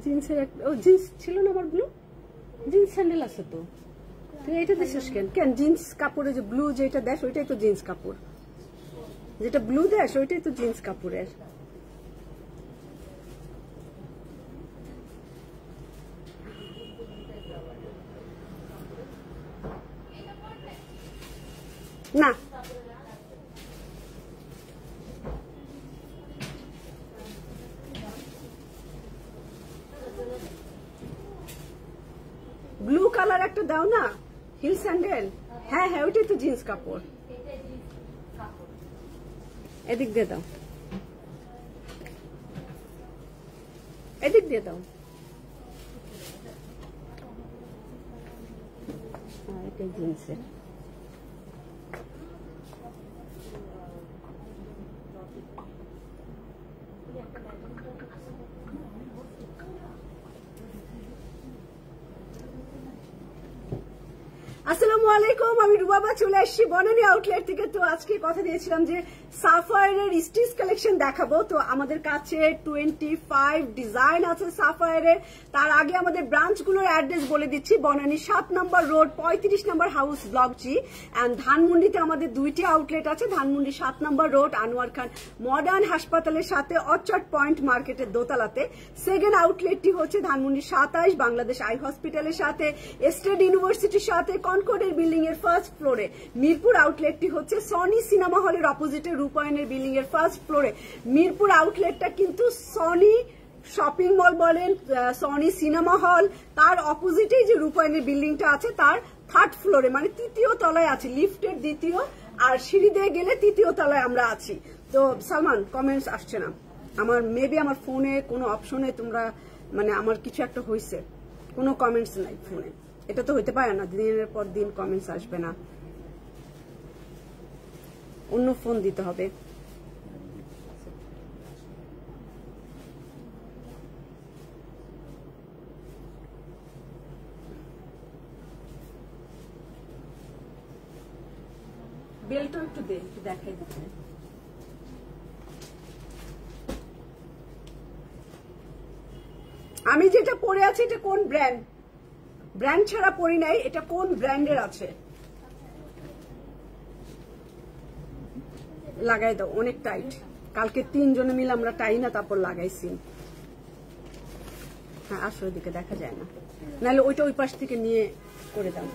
জিন্সের একটা জিন্স ছিল না আমার ব্লু জিন্স স্যান্ডেল আছে তো তুই এটা দিছিস কেন জিন্স কাপড়ে যে ব্লু যেটা দেশ ওইটাই তো জিন্স কাপড় যেটা ব্লু দেশ ওইটাই তো জিন্স কাপড়ের না ব্লু কালার একটা দাও না হিল স্যান্ডেল হ্যাঁ হ্যাঁ ওইটাই তো জিন্স কাপড় এদিক দিয়ে দাও এদিক দিয়ে দাও এটাই জিন্সের আসসালামু আলাইকুম আমি রুবাবা চলে আসছি বনানী আউটলেট থেকে তো আজকে কথা দিয়েছিলাম যে সাফায়ারের স্টিচ কালেকশন দেখাবো তো আমাদের কাছে 25 ডিজাইন আছে সাফায়ারের তার আগে আমাদের ব্রাঞ্চগুলোর অ্যাড্রেস বলে দিচ্ছি Banani 7 number road 35 number house block G and ধানমন্ডিতে আমাদের দুইটি আউটলেট আছে Dhanmondi 7 number road Anwar Khan modern হাসপাতালের সাথে অর্চার্ড পয়েন্ট মার্কেটের দোতলাতে সেকেন্ড আউটলেটটি হচ্ছে ধানমন্ডি 27 বাংলাদেশ আই হসপিটালের সাথে স্টেট ইউনিভার্সিটির সাথে কনকর্ডের বিল্ডিং এর ফার্স্ট ফ্লোরে মিরপুর আউটলেটটি হচ্ছে সনি সিনেমা হলের অপোজিটে রূপায়ণের বিল্ডিং এর ফার্স্ট ফ্লোরে মিরপুর আউটলেটটা কিন্তু সনি শপিং মল বলেন সনি সিনেমা হল তার অপোজিটেই যে রূপায়ণের বিল্ডিংটা আছে তার থার্ড ফ্লোরে মানে তৃতীয় তলায় আছে লিফটের দ্বিতীয় আর সিঁড়ি দিয়ে গেলে তৃতীয় তলায় আমরা আছি তো সালমান কমেন্টস আসছে না আমার মেবি আমার ফোনে কোনো অপশনে তোমরা মানে আমার কিছু একটা হয়েছে কোনো কমেন্টস নাই ফোনে এটা তো হইতে পারে না দিনের পর দিন কমেন্টস আসবে না অন্য ফোন দিতে হবে বেলটা একটু দে একটু দেখাই দিতে আমি যেটা পরে আছি এটা কোন ব্র্যান্ড ব্র্যান্ড ছাড়া পরি নাই এটা কোন ব্র্যান্ডের আছে লাগাই দাও অনেক টাইট কালকে 3 জনে মিলে আমরা টাই না তারপর লাগাইছি হ্যাঁ আসলে দিকে দেখা যায় না নাহলে ওইটা ওই পাশ থেকে নিয়ে করে দাও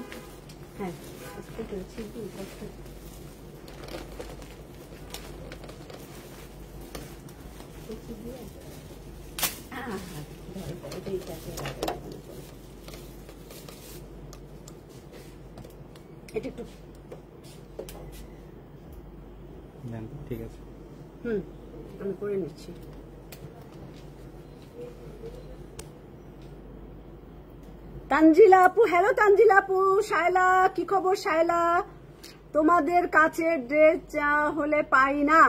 হ্যাঁ এটা একটু ঠিক আছে আমি করে নিচ্ছি তানজিলা আপু হ্যালো তানজিলা আপু শায়লা কি খবর শায়লা তোমাদের কাছে ড্রেস চা হলে পাই না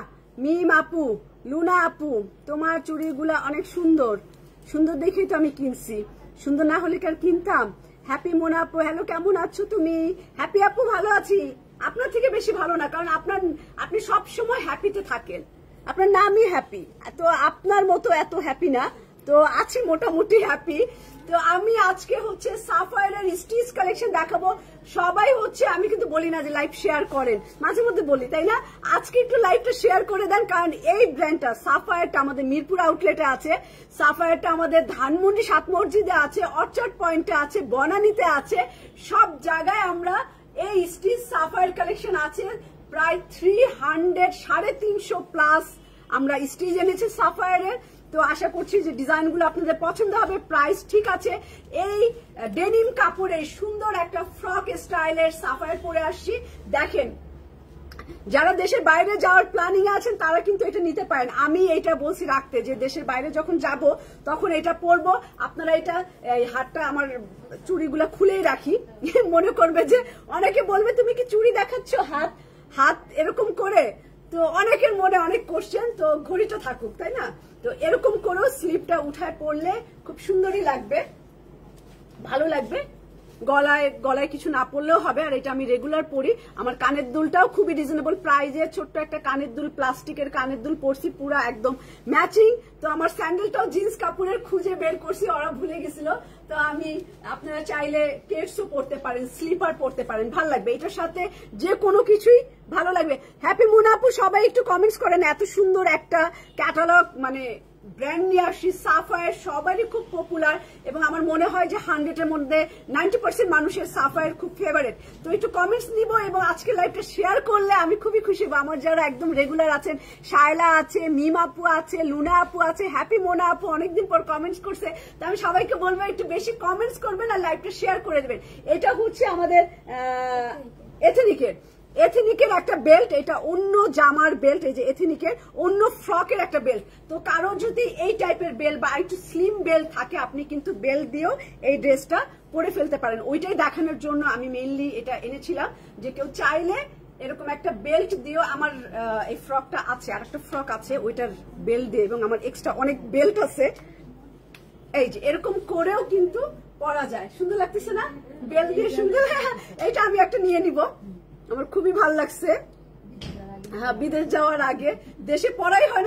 মিম আপু লুনা আপু তোমার চুড়িগুলা অনেক সুন্দর সুন্দর দেখেই তো আমি কিনছি সুন্দর না হলে কি আর কিনতাম হ্যাপি মোনা আপু হ্যালো কেমন আছো তুমি হ্যাপি আপু ভালো আছি আপনার থেকে বেশি ভালো না কারণ আপনি সব সময় হ্যাপিতে থাকেন আপনার নামই হ্যাপি তো আপনার মতো এত হ্যাপি না তো আছি মোটামুটি হ্যাপি তো আমি আজকে হচ্ছে সাফায়ারের স্টিচ কালেকশন দেখাবো সবাই হচ্ছে আমি কিন্তু বলি না যে লাইভ শেয়ার করেন মাঝে মধ্যে বলি তাই না আজকে একটু লাইভটা শেয়ার করে দেন কারণ এই ব্র্যান্ডটা সাফায়ারটা আমাদের মিরপুর আউটলেটে আছে সাফায়ারটা আমাদের ধানমন্ডি 7 মসজিদে আছে অর্চার্ড পয়েন্টে আছে বনানীতে আছে সব জায়গায় আমরা এই স্টিচ সাফায়ার কালেকশন আছে প্রায় 300 প্লাস আমরা স্টিচ এনেছি সাফায়ারের তো আশা করছি যে ডিজাইনগুলো আপনাদের পছন্দ হবে প্রাইস ঠিক আছে এই ডেনিম কাপড়ে সুন্দর একটা ফ্রক স্টাইলের সাফায়ার পরে আসছি দেখেন যারা দেশের বাইরে যাওয়ার প্ল্যানিং আছেন তারা কিন্তু এটা নিতে পারেন আমি এটা বলছি রাখতে যে দেশের বাইরে যখন যাব তখন এটা পরবো আপনারা এটা এই হাতটা আমার চুড়িগুলো খুলেই রাখি মনে করবে যে অনেকে বলবে তুমি কি চুড়ি দেখাচ্ছ হাত এরকম করে তো অনেকের মনে অনেক কোশ্চেন তো ঘড়িটা থাকুক তাই না তো এরকম করেও স্লিপটা উঠায় পড়লে খুব সুন্দরই লাগবে ভালো লাগবে গলায় কিছু না পরলেও হবে। আর এটা আমি রেগুলার পরি। আমার কানের দুলটাও খুবই রিজনেবল প্রাইজে, ছোট্ট একটা কানের দুল, প্লাস্টিকের কানের দুল পরছি, পুরা একদম ম্যাচিং। তো আমার স্যান্ডেলটাও জিন্স কাপড়ের খুঁজে বের করছি, ওরা ভুলে গেছিল। তো আমি, আপনারা চাইলে কেটসও পরতে পারেন, স্লিপার পরতে পারেন, ভালো লাগবে এটার সাথে, যে কোনো কিছুই ভালো লাগবে। হ্যাপি মুনা আপু, সবাই একটু কমেন্টস করেন। এত সুন্দর একটা ক্যাটালগ, মানে ব্র্যান্ড নিয়ে আসছি সাফায়ার, সবারই খুব পপুলার এবং আমার মনে হয় যে 100 এর মধ্যে 90% মানুষের সাফায়ার খুব ফেভারিট। তো একটু কমেন্টস নিব এবং আজকে লাইভটা শেয়ার করলে আমি খুবই খুশি হব। আমার যারা একদম রেগুলার আছেন, শায়লা আছে, মিম আপু আছে, লুনা আপু আছে, হ্যাপি মোনা আপু অনেকদিন পর কমেন্টস করছে। তো আমি সবাইকে বলবো একটু বেশি কমেন্টস করবেন আর লাইভটা শেয়ার করে দেবেন। এটা হচ্ছে আমাদের এথনিকের একটা বেল্ট, এটা অন্য জামার বেল্ট, এই যে এথনিকের অন্য ফ্রকের একটা বেল্ট। তো কারো যদি এই টাইপের বেল্ট বা একটু স্লিম বেল্ট থাকে, আপনি কিন্তু বেল্ট দিয়েও এই ড্রেসটা পরে ফেলতে পারেন। ওইটাই দেখানোর জন্য আমি মেইনলি এটা এনেছিলাম, যে কেউ চাইলে এরকম একটা বেল্ট দিয়েও, আমার এই ফ্রকটা আছে, আর একটা ফ্রক আছে ওইটার বেল্ট দিয়ে, এবং আমার এক্সট্রা অনেক বেল্ট আছে, এই যে এরকম করেও কিন্তু পরা যায়। সুন্দর লাগতেছে না বেল্ট দিয়ে? সুন্দর। এইটা আমি একটা নিয়ে নিব, আমার খুবই ভালো লাগছে। হ্যাঁ, বিদেশ যাওয়ার আগে, দেশে পড়াই হয় না।